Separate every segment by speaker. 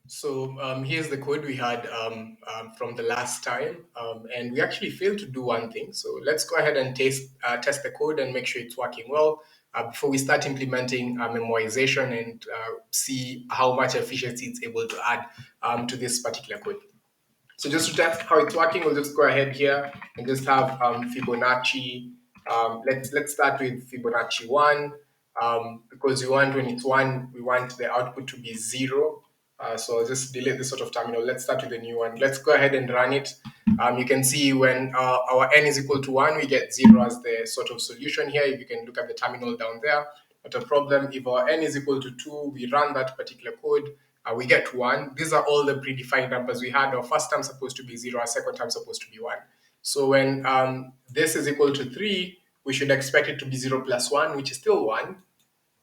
Speaker 1: So here's the code we had from the last time, and we actually failed to do one thing. So let's go ahead and test the code and make sure it's working well before we start implementing memorization and see how much efficiency it's able to add to this particular code. So just to test how it's working, we'll just go ahead here and just have Fibonacci. Let's start with Fibonacci 1 because we want when it's 1, we want the output to be 0. So I'll just delete this sort of terminal. Let's start with a new one. Let's go ahead and run it. You can see when our n is equal to 1, we get 0 as the sort of solution here. If you can look at the terminal down there, not a problem. If our n is equal to 2, we run that particular code. We get 1. These are all the predefined numbers we had. Our first term supposed to be 0, our second term supposed to be 1. So when this is equal to 3, we should expect it to be 0 plus 1, which is still 1,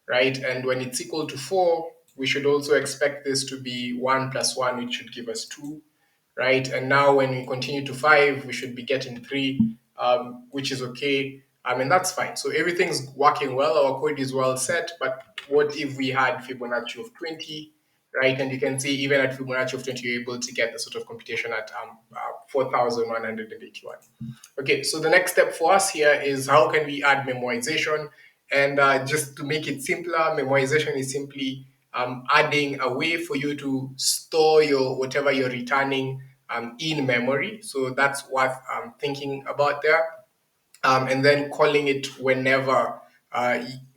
Speaker 1: right? And when it's equal to 4, we should also expect this to be 1 plus 1, which should give us 2, right? And now when we continue to 5, we should be getting 3, which is okay. And that's fine. So everything's working well. Our code is well set. But what if we had Fibonacci of 20, right? And you can see even at Fibonacci of 20, you're able to get the sort of computation at 4,181. Okay, so the next step for us here is how can we add memorization? And just to make it simpler, memorization is simply adding a way for you to store your whatever you're returning in memory. So that's what I'm thinking about there. And then calling it whenever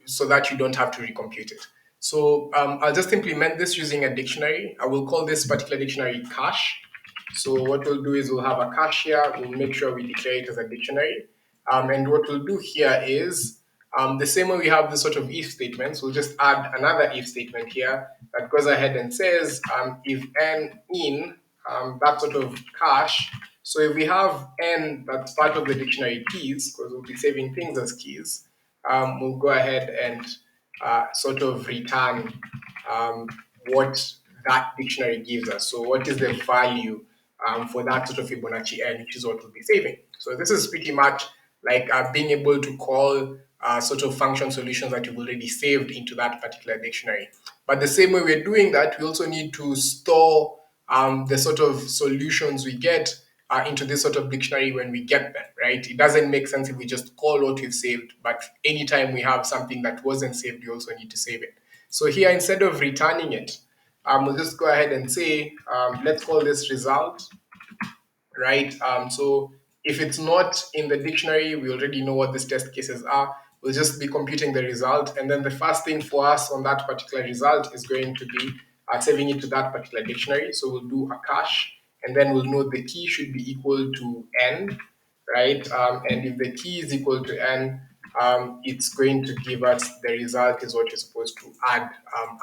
Speaker 1: so that you don't have to recompute it. So I'll just implement this using a dictionary. I will call this particular dictionary cache. So what we'll do is we'll have a cache here. We'll make sure we declare it as a dictionary. And what we'll do here is the same way we have this sort of if statements, we'll just add another if statement here that goes ahead and says if n in that sort of cache. So if we have n that's part of the dictionary keys, because we'll be saving things as keys, we'll go ahead and sort of return what that dictionary gives us. So what is the value for that sort of Fibonacci n, which is what we'll be saving. So this is pretty much like being able to call sort of function solutions that you've already saved into that particular dictionary. But the same way we're doing that, we also need to store the sort of solutions we get into this sort of dictionary when we get them, right? It doesn't make sense if we just call what we've saved, but anytime we have something that wasn't saved, we also need to save it. So here, instead of returning it, we'll just go ahead and say, let's call this result, right? So if it's not in the dictionary, we already know what these test cases are. We'll just be computing the result. And then the first thing for us on that particular result is going to be saving it to that particular dictionary. So we'll do a cache, and then we'll know the key should be equal to n, right? And if the key is equal to n, it's going to give us the result is what you're supposed to add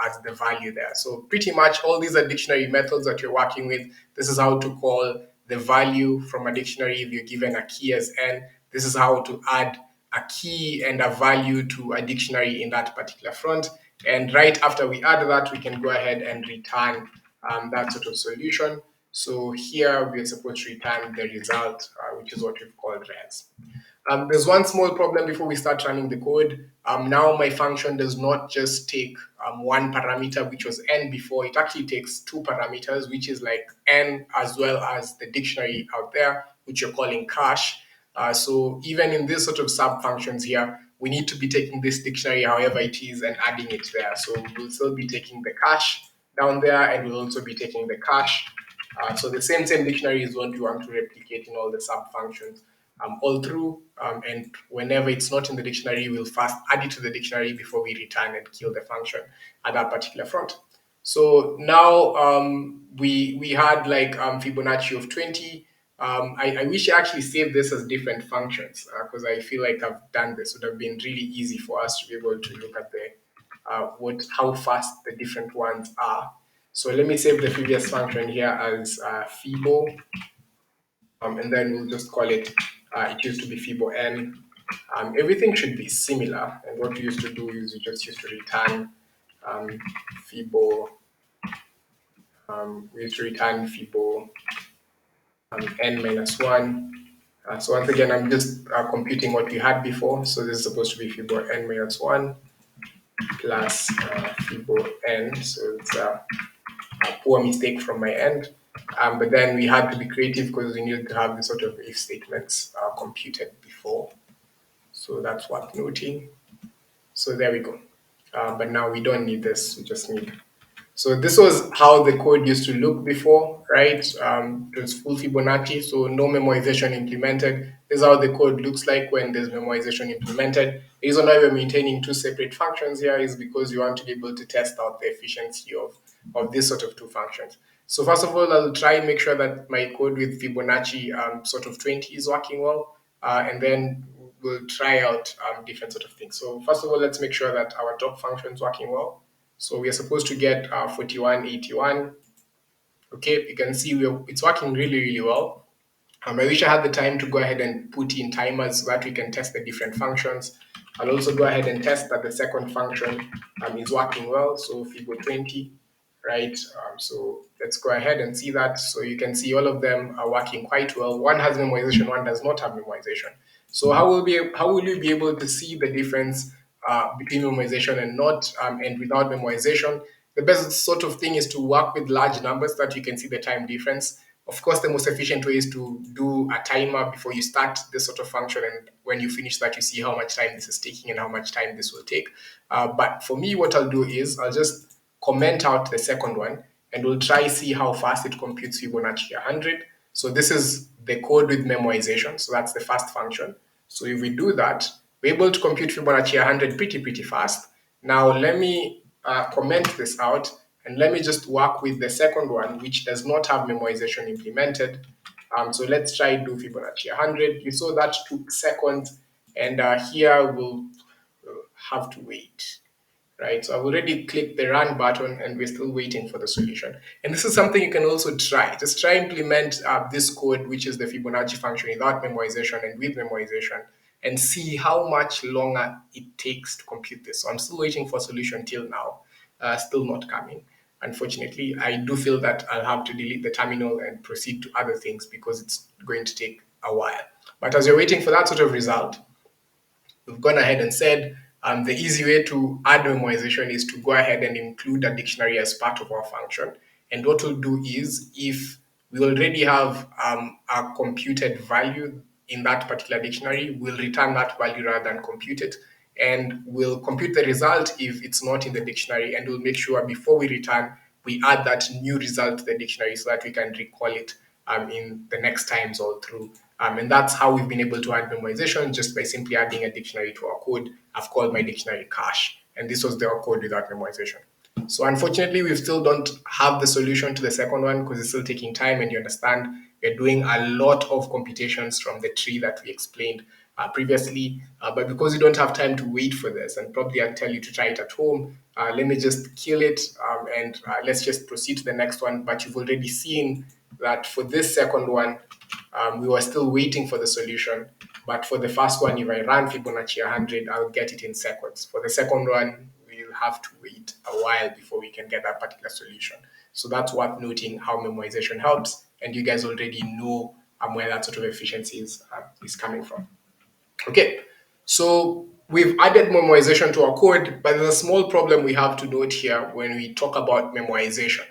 Speaker 1: as the value there. So pretty much all these are dictionary methods that you're working with. This is how to call the value from a dictionary if you're given a key as n. This is how to add a key and a value to a dictionary in that particular front. And right after we add that, we can go ahead and return that sort of solution. So here we are supposed to return the result, which is what we've called res. There's one small problem before we start running the code. Now my function does not just take one parameter, which was n before. It actually takes two parameters, which is like n as well as the dictionary out there, which you're calling cache. So even in this sort of sub functions here, we need to be taking this dictionary however it is and adding it there. So we'll still be taking the cache down there, and we'll also be taking the cache. So the same dictionary is what you want to replicate in all the sub functions all through. And whenever it's not in the dictionary, we'll first add it to the dictionary before we return and kill the function at that particular front. So now we had like Fibonacci of 20. I wish I actually saved this as different functions because I feel like I've done this. It would have been really easy for us to be able to look at the how fast the different ones are. So let me save the previous function here as Fibo, and then we'll just call it, it used to be Fibo n. Everything should be similar, and what we used to do is we just used to return Fibo, we used to return Fibo n minus 1. So once again, I'm just computing what we had before. So this is supposed to be Fibo n minus 1 plus Fibo n. So it's a poor mistake from my end. But then we had to be creative because we needed to have the sort of if statements computed before. So that's what noting. So there we go. But now we don't need this. We just need. So this was how the code used to look before, right? It was full Fibonacci, so no memoization implemented. This is how the code looks like when there's memoization implemented. The reason why we're maintaining two separate functions here is because you want to be able to test out the efficiency of this sort of two functions. So first of all, I'll try and make sure that my code with Fibonacci sort of 20 is working well, and then we'll try out different sort of things. So first of all, let's make sure that our top function is working well. So we are supposed to get 4181. Okay, you can see it's working really, really well. I wish I had the time to go ahead and put in timers so that we can test the different functions. I'll also go ahead and test that the second function is working well. So Fibo 20, right? So let's go ahead and see that. So you can see all of them are working quite well. One has memoization, one does not have memoization. So how will you be able to see the difference between memoization and not and without memoization? The best sort of thing is to work with large numbers so that you can see the time difference. Of course, the most efficient way is to do a timer before you start this sort of function, and when you finish that, you see how much time this is taking and how much time this will take. But for me, what I'll do is I'll just comment out the second one, and we'll try see how fast it computes Fibonacci 100. So this is the code with memoization. So that's the first function. So if we do that, we're able to compute Fibonacci 100 pretty fast. Now let me comment this out, and let me just work with the second one, which does not have memoization implemented. So let's try do Fibonacci 100. You saw that took seconds, and here we'll have to wait, right? So I've already clicked the run button and we're still waiting for the solution. And this is something you can also try. Just try implement this code, which is the Fibonacci function without memoization and with memoization, and see how much longer it takes to compute this. So I'm still waiting for a solution till now, still not coming. Unfortunately, I do feel that I'll have to delete the terminal and proceed to other things because it's going to take a while. But as you're waiting for that sort of result, we've gone ahead and said the easy way to add memoization is to go ahead and include a dictionary as part of our function. And what we'll do is, if we already have a computed value in that particular dictionary, we'll return that value rather than compute it. And we'll compute the result if it's not in the dictionary. And we'll make sure before we return, we add that new result to the dictionary so that we can recall it in the next times all through. And that's how we've been able to add memoization, just by simply adding a dictionary to our code. I've called my dictionary cache, and this was their code without memoization. So unfortunately, we still don't have the solution to the second one because it's still taking time, and you understand we're doing a lot of computations from the tree that we explained previously. But because we don't have time to wait for this, and probably I'll tell you to try it at home, let me just kill it and let's just proceed to the next one. But you've already seen that for this second one, we were still waiting for the solution. But for the first one, if I run Fibonacci 100, I'll get it in seconds. For the second one, we'll have to wait a while before we can get that particular solution. So that's worth noting how memoization helps. And you guys already know where that sort of efficiency is coming from. Okay, so we've added memoization to our code, but there's a small problem we have to note here when we talk about memoization.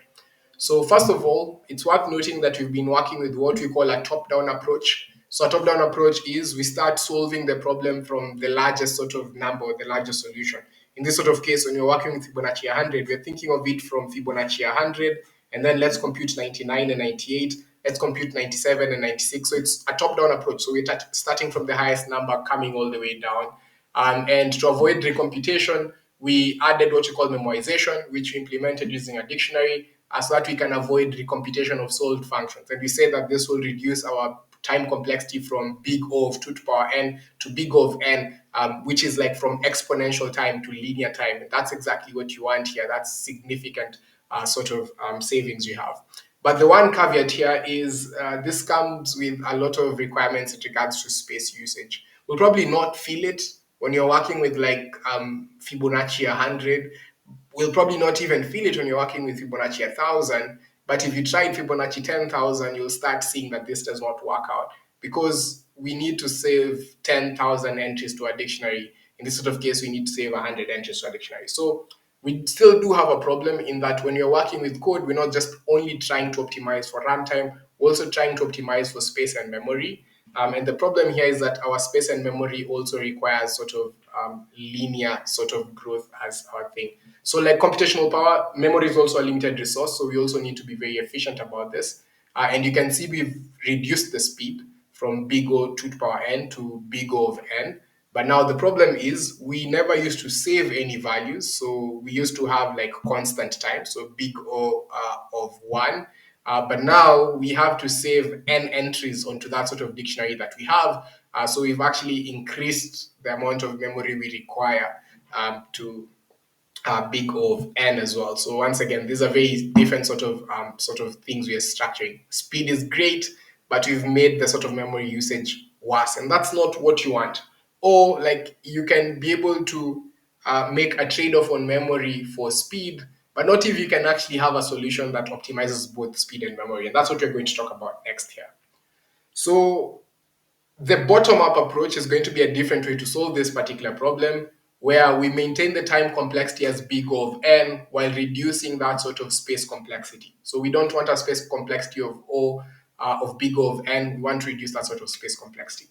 Speaker 1: So first of all, it's worth noting that we've been working with what we call a top-down approach. So a top-down approach is we start solving the problem from the largest sort of number, or the largest solution. In this sort of case, when you're working with Fibonacci 100, we're thinking of it from Fibonacci 100, and then let's compute 99 and 98. Let's compute 97 and 96. So it's a top-down approach. So we're starting from the highest number, coming all the way down. And to avoid recomputation, we added what we call memoization, which we implemented using a dictionary, so that we can avoid recomputation of solved functions. And we say that this will reduce our time complexity from big O of 2 to power n to big O of n, which is like from exponential time to linear time. And that's exactly what you want here. That's significant sort of savings you have. But the one caveat here is this comes with a lot of requirements in regards to space usage. We'll probably not feel it when you're working with like Fibonacci 100. We'll probably not even feel it when you're working with Fibonacci 1000. But if you tried Fibonacci 10,000, you'll start seeing that this does not work out because we need to save 10,000 entries to a dictionary. In this sort of case, we need to save 100 entries to a dictionary. So We still do have a problem in that when you're working with code, we're not just only trying to optimize for runtime, we're also trying to optimize for space and memory. And the problem here is that our space and memory also requires sort of linear sort of growth as our thing. So like computational power, memory is also a limited resource, so we also need to be very efficient about this. And you can see we've reduced the speed from big O 2 to power n to big O of n. But now the problem is we never used to save any values. So we used to have like constant time, so big O of 1. But now we have to save n entries onto that sort of dictionary that we have. So we've actually increased the amount of memory we require to big O of n as well. So once again, these are very different sort of things we are structuring. Speed is great, but we've made the sort of memory usage worse, and that's not what you want. Or like you can be able to make a trade-off on memory for speed, but not if you can actually have a solution that optimizes both speed and memory, and that's what we're going to talk about next here. So the bottom-up approach is going to be a different way to solve this particular problem, where we maintain the time complexity as big O of n while reducing that sort of space complexity. So we don't want a space complexity of O of big O of n. We want to reduce that sort of space complexity.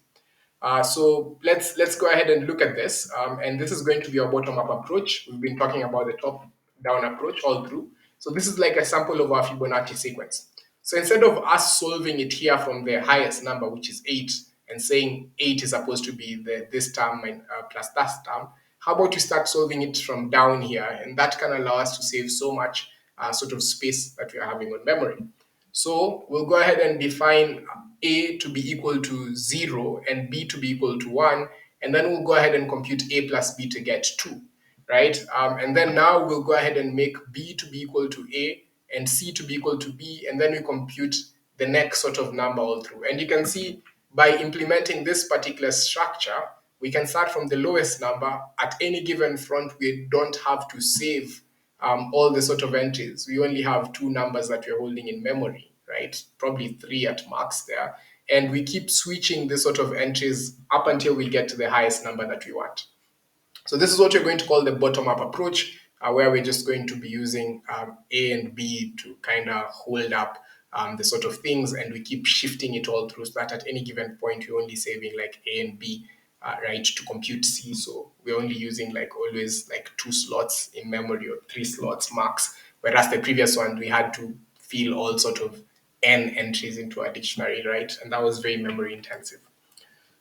Speaker 1: So let's go ahead and look at this. And this is going to be a bottom-up approach. We've been talking about the top-down approach all through. So this is like a sample of our Fibonacci sequence. So instead of us solving it here from the highest number, which is 8, and saying 8 is supposed to be this term plus that term, how about you start solving it from down here? And that can allow us to save so much sort of space that we are having on memory. So we'll go ahead and define A to be equal to 0 and B to be equal to 1. And then we'll go ahead and compute A plus B to get 2, right? And then now we'll go ahead and make B to be equal to A and C to be equal to B. And then we compute the next sort of number all through. And you can see by implementing this particular structure, we can start from the lowest number. At any given front, we don't have to save all the sort of entries. We only have two numbers that we're holding in memory, right? Probably three at max there. And we keep switching this sort of entries up until we get to the highest number that we want. So this is what you're going to call the bottom-up approach, where we're just going to be using A and B to kind of hold up the sort of things, and we keep shifting it all through so that at any given point you're only saving like A and B, right, to compute C. So we're only using like always like 2 slots in memory or 3 slots max, whereas the previous one we had to fill all sort of n entries into a dictionary, right? And that was very memory intensive.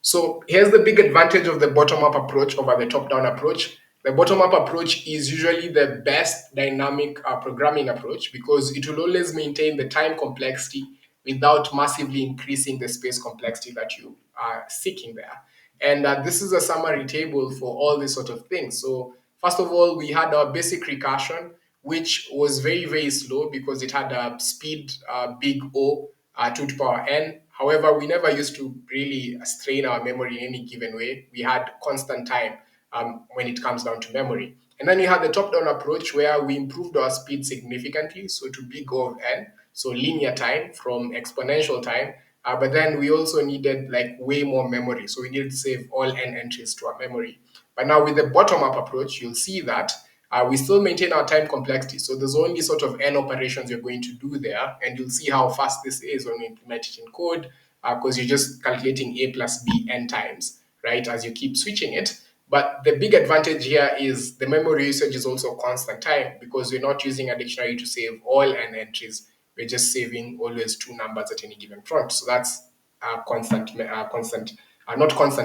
Speaker 1: So here's the big advantage of the bottom-up approach over the top-down approach. The bottom-up approach is usually the best dynamic programming approach because it will always maintain the time complexity without massively increasing the space complexity that you are seeking there. And this is a summary table for all these sort of things. So first of all, we had our basic recursion, which was very, very slow because it had a speed big O 2 to power n. However, we never used to really strain our memory in any given way. We had constant time when it comes down to memory. And then we had the top-down approach where we improved our speed significantly, so to big O of n, so linear time from exponential time. But then we also needed like way more memory, so we needed to save all n entries to our memory. But now with the bottom-up approach, you'll see that we still maintain our time complexity. So there's only sort of n operations you're going to do there, and you'll see how fast this is when we implement it in code, because you're just calculating a plus b n times, right, as you keep switching it. But the big advantage here is the memory usage is also constant time because we're not using a dictionary to save all n entries. We're just saving always two numbers at any given front. So that's not constant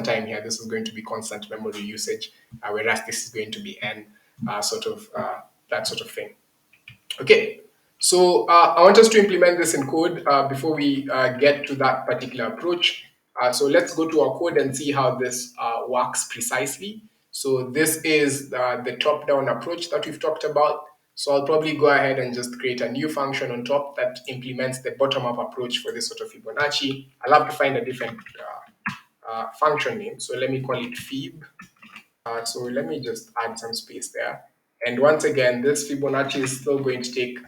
Speaker 1: time here. This is going to be constant memory usage, whereas this is going to be n that sort of thing. Okay, so I want us to implement this in code before we get to that particular approach. So let's go to our code and see how this works precisely. So this is the top-down approach that we've talked about. So I'll probably go ahead and just create a new function on top that implements the bottom-up approach for this sort of Fibonacci. I'll have to find a different function name. So let me call it fib. So let me just add some space there. And once again, this Fibonacci is still going to take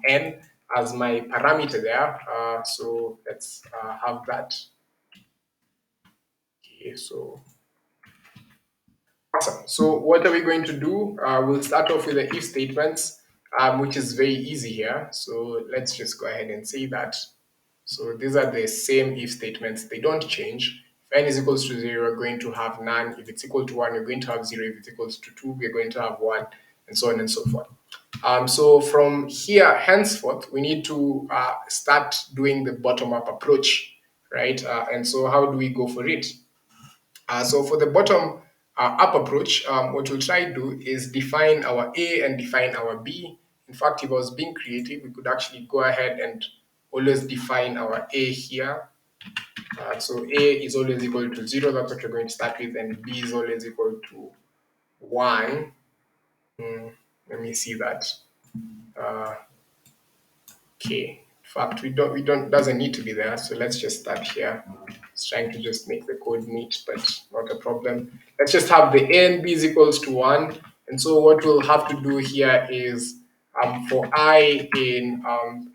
Speaker 1: n as my parameter there. So let's have that. Okay, so Awesome. So what are we going to do? We'll start off with the if statements, which is very easy here. So let's just go ahead and say that. So these are the same if statements. They don't change. If n is equals to 0, we're going to have none. If it's equal to 1, we're going to have 0. If it's equals to 2, we're going to have 1, and so on and so forth. So from here, henceforth, we need to start doing the bottom-up approach, right? And so how do we go for it? So for the bottom up approach, what we'll try to do is define our A and define our B. In fact, if I was being creative, we could actually go ahead and always define our A here. So A is always equal to 0, that's what we're going to start with, and B is always equal to 1. Let me see that. Uh, Okay. In fact, we don't doesn't need to be there. So let's just start here. It's trying to just make the code neat, but not a problem. Let's just have the A and B is equals to 1. And so what we'll have to do here is for I in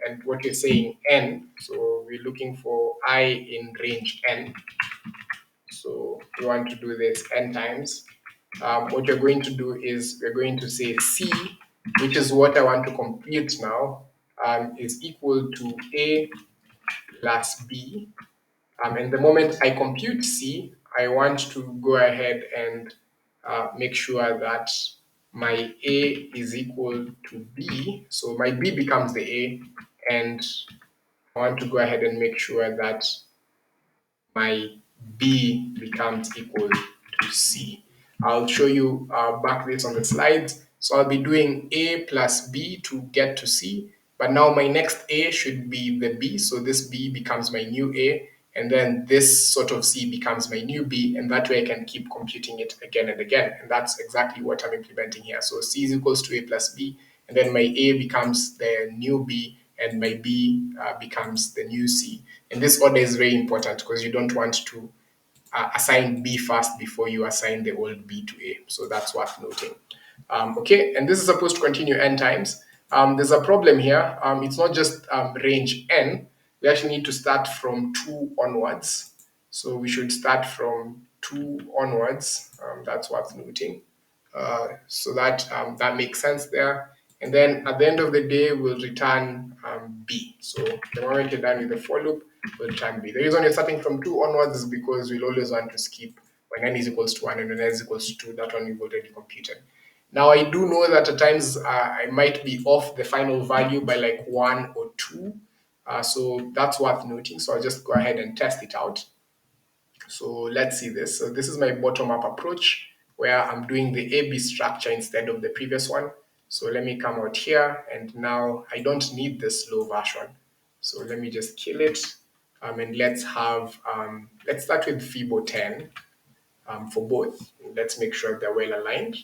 Speaker 1: and what you're saying n. So we're looking for I in range n. So we want to do this n times. What you're going to do is we're going to say C, which is what I want to compute now, is equal to A plus B. And the moment I compute C, I want to go ahead and make sure that my A is equal to B. So my B becomes the A, and I want to go ahead and make sure that my B becomes equal to C. I'll show you back this on the slides. So I'll be doing A plus B to get to C, but now my next A should be the B, so this B becomes my new A, and then this sort of C becomes my new B, and that way I can keep computing it again and again, and that's exactly what I'm implementing here. So C is equals to A plus B, and then my A becomes the new B, and my B becomes the new C. And this order is very important because you don't want to assign B first before you assign the old B to A. So that's worth noting. Okay, and this is supposed to continue n times. There's a problem here. It's not just range n. We actually need to start from 2 onwards. So we should start from 2 onwards. That's worth noting. So that that makes sense there. And then at the end of the day, we'll return B. So the moment you're done with the for loop, we'll return B. The reason you're starting from 2 onwards is because we'll always want to skip when n is equals to 1 and when n is equals to 2. That one we've already computed. Now, I do know that at times I might be off the final value by like 1 or 2. So that's worth noting. So I'll just go ahead and test it out. So let's see this. So this is my bottom-up approach where I'm doing the AB structure instead of the previous one. So let me come out here, and now I don't need the slow version. So let me just kill it. And let's have, let's start with Fibo 10 for both. Let's make sure they're well aligned.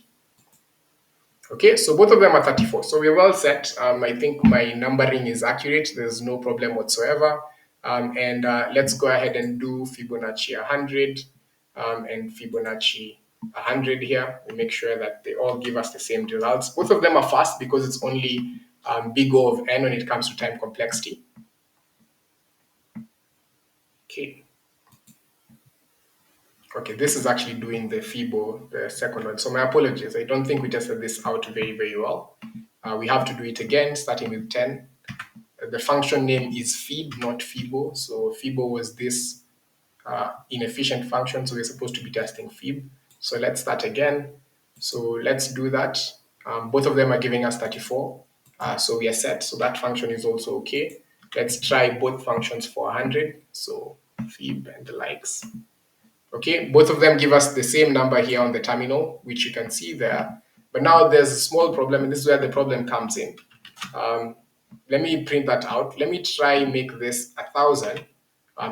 Speaker 1: Okay, so both of them are 34. So we're well set. I think my numbering is accurate. There's no problem whatsoever. And let's go ahead and do Fibonacci 100 and Fibonacci 100 here. We make sure that they all give us the same results. Both of them are fast because it's only big O of n when it comes to time complexity. Okay. Okay, this is actually doing the Fibo, the second one. So my apologies. I don't think we tested this out very, very well. We have to do it again, starting with 10. The function name is fib, not Fibo. So Fibo was this inefficient function, so we're supposed to be testing fib. So let's start again. So let's do that. Both of them are giving us 34. So we are set. So that function is also okay. Let's try both functions for 100. So fib and the likes. Okay, both of them give us the same number here on the terminal, which you can see there. But now there's a small problem, and this is where the problem comes in. Let me print that out. Let me try make this 1,000.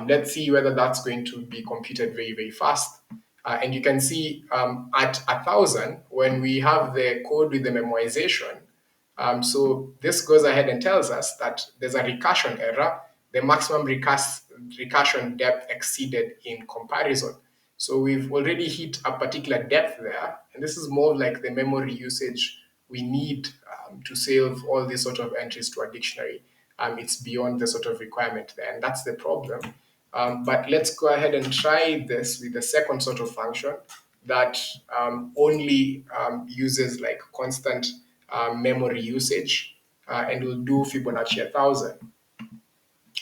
Speaker 1: Let's see whether that's going to be computed very, very fast. And you can see at 1,000, when we have the code with the memoization, so this goes ahead and tells us that there's a recursion error. The maximum recursion depth exceeded in comparison. So we've already hit a particular depth there, and this is more like the memory usage we need to save all these sort of entries to a dictionary. It's beyond the sort of requirement there, and that's the problem. But let's go ahead and try this with the second sort of function, that only uses like constant memory usage, and we'll do Fibonacci 1000.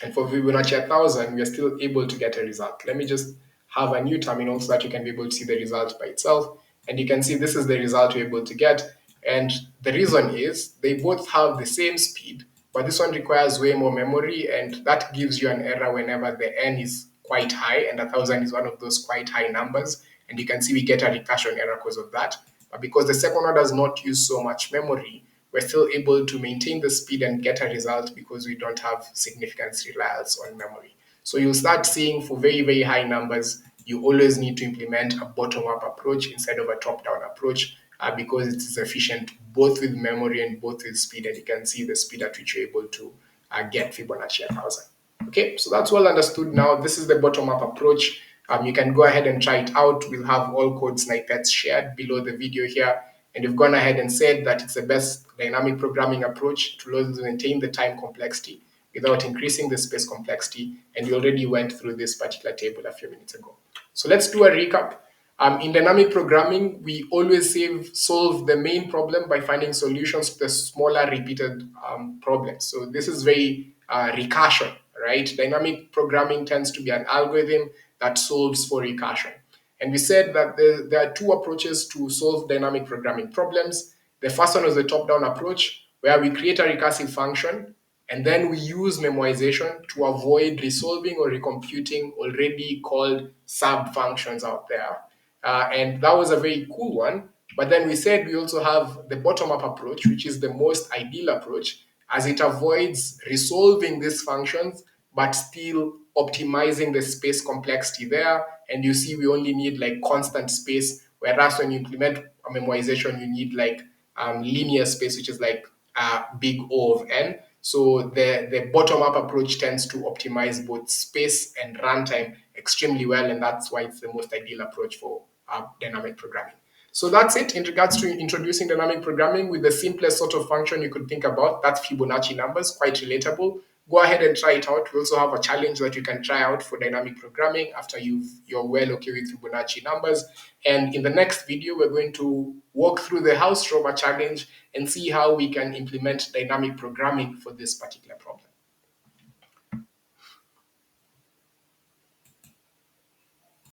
Speaker 1: And for Fibonacci 1000, we are still able to get a result. Let me just have a new terminal so that you can be able to see the result by itself. And you can see this is the result we're able to get. And the reason is they both have the same speed, but this one requires way more memory, and that gives you an error whenever the n is quite high, and 1000 is one of those quite high numbers. And you can see we get a recursion error because of that. But because the second one does not use so much memory, we're still able to maintain the speed and get a result because we don't have significant reliance on memory. So you'll start seeing for very, very high numbers, you always need to implement a bottom-up approach instead of a top-down approach, because it is efficient both with memory and both with speed, and you can see the speed at which you're able to get Fibonacci 1000. Okay, so that's well understood now. This is the bottom-up approach. You can go ahead and try it out. We'll have all code snippets shared below the video here. And we've gone ahead and said that it's the best dynamic programming approach to maintain the time complexity without increasing the space complexity. And we already went through this particular table a few minutes ago. So let's do a recap. In dynamic programming, we always solve the main problem by finding solutions to the smaller repeated problems. So this is very recursion, right? Dynamic programming tends to be an algorithm that solves for recursion. And we said that there are two approaches to solve dynamic programming problems. The first one is the top-down approach, where we create a recursive function, and then we use memoization to avoid resolving or recomputing already called sub-functions out there. And that was a very cool one. But then we said we also have the bottom-up approach, which is the most ideal approach, as it avoids resolving these functions, but still optimizing the space complexity there. And you see, we only need like constant space, whereas when you implement a memoization, you need like linear space, which is like big O of n. So the bottom-up approach tends to optimize both space and runtime extremely well, and that's why it's the most ideal approach for dynamic programming. So that's it in regards to introducing dynamic programming with the simplest sort of function you could think about. That's Fibonacci numbers, quite relatable. Go ahead and try it out. We also have a challenge that you can try out for dynamic programming after you're well okay with Fibonacci numbers. And in the next video, we're going to walk through the house robber challenge and see how we can implement dynamic programming for this particular problem.